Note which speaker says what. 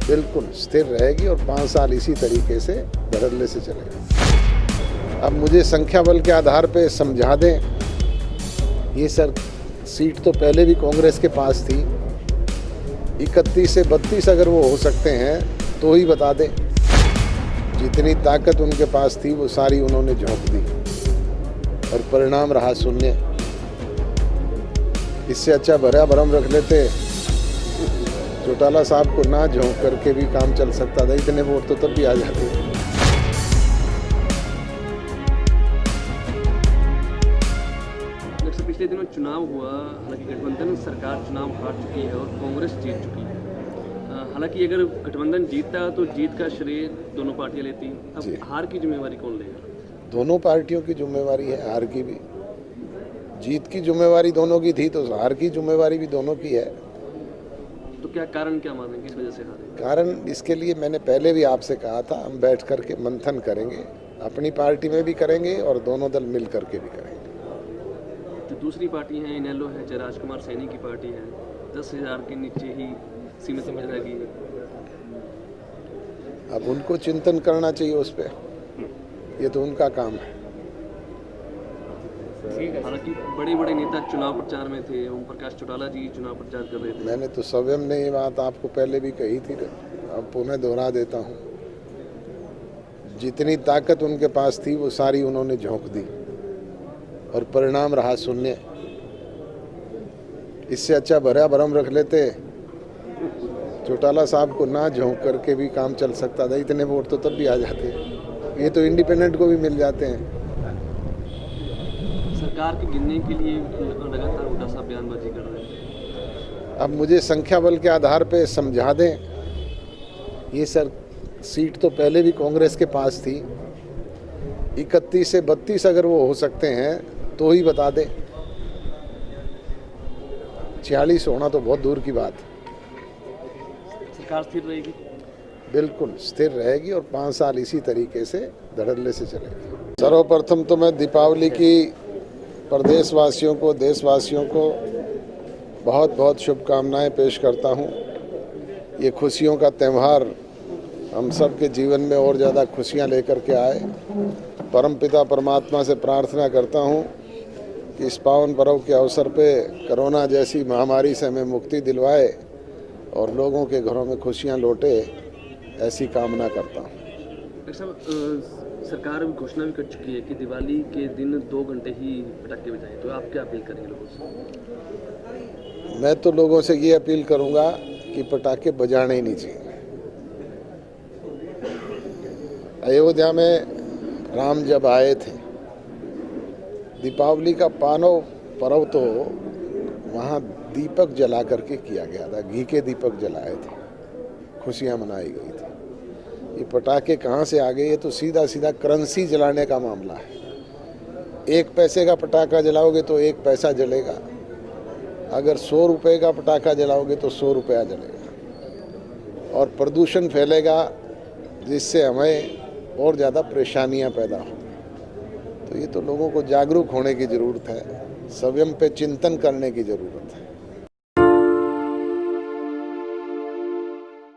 Speaker 1: बिल्कुल स्थिर रहेगी और 5 साल इसी तरीके से धड़ल्ले से चलेगा। अब मुझे संख्या बल के आधार पे समझा दें, ये सर सीट तो पहले भी कांग्रेस के पास थी, 31 से 32 अगर वो हो सकते हैं तो ही बता दें। जितनी ताकत उनके पास थी वो सारी उन्होंने झोंक दी और परिणाम रहा शून्य। इससे अच्छा भरा भरम रख लेते, चौटाला साहब को ना झोंक करके भी काम चल सकता था। इतने वोट तो तब भी आ जाते।
Speaker 2: पिछले दिनों चुनाव हुआ, हालांकि गठबंधन सरकार चुनाव हार चुकी है और कांग्रेस जीत चुकी है। हालांकि अगर गठबंधन जीतता तो जीत का श्रेय दोनों पार्टियां लेती। अब हार की जिम्मेवारी कौन लेगा?
Speaker 1: दोनों पार्टियों की जिम्मेवारी है, हार की भी। जीत की जिम्मेवारी दोनों की थी तो हार की जिम्मेवारी भी दोनों की है।
Speaker 2: तो क्या कारण क्या मानेंगे किस वजह से हारे?
Speaker 1: कारण इसके लिए मैंने पहले भी आपसे कहा था, हम बैठ करके मंथन करेंगे, अपनी पार्टी में भी करेंगे और दोनों दल मिल करके भी करेंगे।
Speaker 2: जो दूसरी पार्टी है, इनेलो है, चाहे राजकुमार सैनी की पार्टी है, 10,000 के नीचे ही सीमित समझ रहेगी।
Speaker 1: अब उनको चिंतन करना चाहिए उस पर, ये तो उनका काम है।
Speaker 2: हालांकि बड़े बड़े नेता चुनाव प्रचार में थे, ओम प्रकाश चौटाला जी चुनाव प्रचार कर रहे थे।
Speaker 1: मैंने तो स्वयं ने ये बात आपको पहले भी कही थी, अब पुनः दोहरा देता हूँ। जितनी ताकत उनके पास थी वो सारी उन्होंने झोंक दी और परिणाम रहा शून्य। इससे अच्छा भरा भरम रख लेते, चौटाला साहब को ना झोंक करके भी काम चल सकता था। इतने वोट तो तब भी आ जाते, ये तो इंडिपेंडेंट को भी मिल जाते हैं।
Speaker 2: सरकार के गिनने के लिए लगातार उल्टा सा बयानबाजी कर रहे हैं।
Speaker 1: अब मुझे संख्या बल के आधार पे समझा दें, ये सर सीट तो पहले भी कांग्रेस के पास थी, 31 से 32 अगर वो हो सकते हैं तो ही बता दें। 46 होना तो बहुत दूर की बात।
Speaker 2: सरकार स्थिर रहेगी?
Speaker 1: बिल्कुल स्थिर रहेगी और 5 साल इसी तरीके से धड़ल्ले से चलेगी। सर्वप्रथम तो मैं दीपावली की प्रदेशवासियों को, देशवासियों को बहुत बहुत शुभकामनाएं पेश करता हूं। ये खुशियों का त्यौहार हम सब के जीवन में और ज़्यादा खुशियां लेकर के आए। परमपिता परमात्मा से प्रार्थना करता हूं कि इस पावन पर्व के अवसर पे कोरोना जैसी महामारी से हमें मुक्ति दिलवाए और लोगों के घरों में खुशियां लौटे, ऐसी कामना करता हूं।
Speaker 2: डॉक्टर साहब, सरकार भी घोषणा भी कर चुकी है कि दिवाली के दिन 2 घंटे ही पटाखे बजाएं, तो आप क्या अपील करेंगे लोगों से?
Speaker 1: मैं तो लोगों से ये अपील करूंगा कि पटाखे बजाने ही नहीं चाहिए। अयोध्या में राम जब आए थे, दीपावली का पानव पर्व तो वहाँ दीपक जला करके किया गया था, घी के दीपक जलाए थे, खुशियाँ मनाई गई थी। ये पटाखे कहाँ से आ गए? ये तो सीधा सीधा करेंसी जलाने का मामला है। 1 पैसे का पटाखा जलाओगे तो 1 पैसा जलेगा, अगर 100 रुपये का पटाखा जलाओगे तो 100 रुपया जलेगा और प्रदूषण फैलेगा, जिससे हमें और ज़्यादा परेशानियां पैदा हो। तो ये तो लोगों को जागरूक होने की ज़रूरत है, संयम पे चिंतन करने की ज़रूरत है।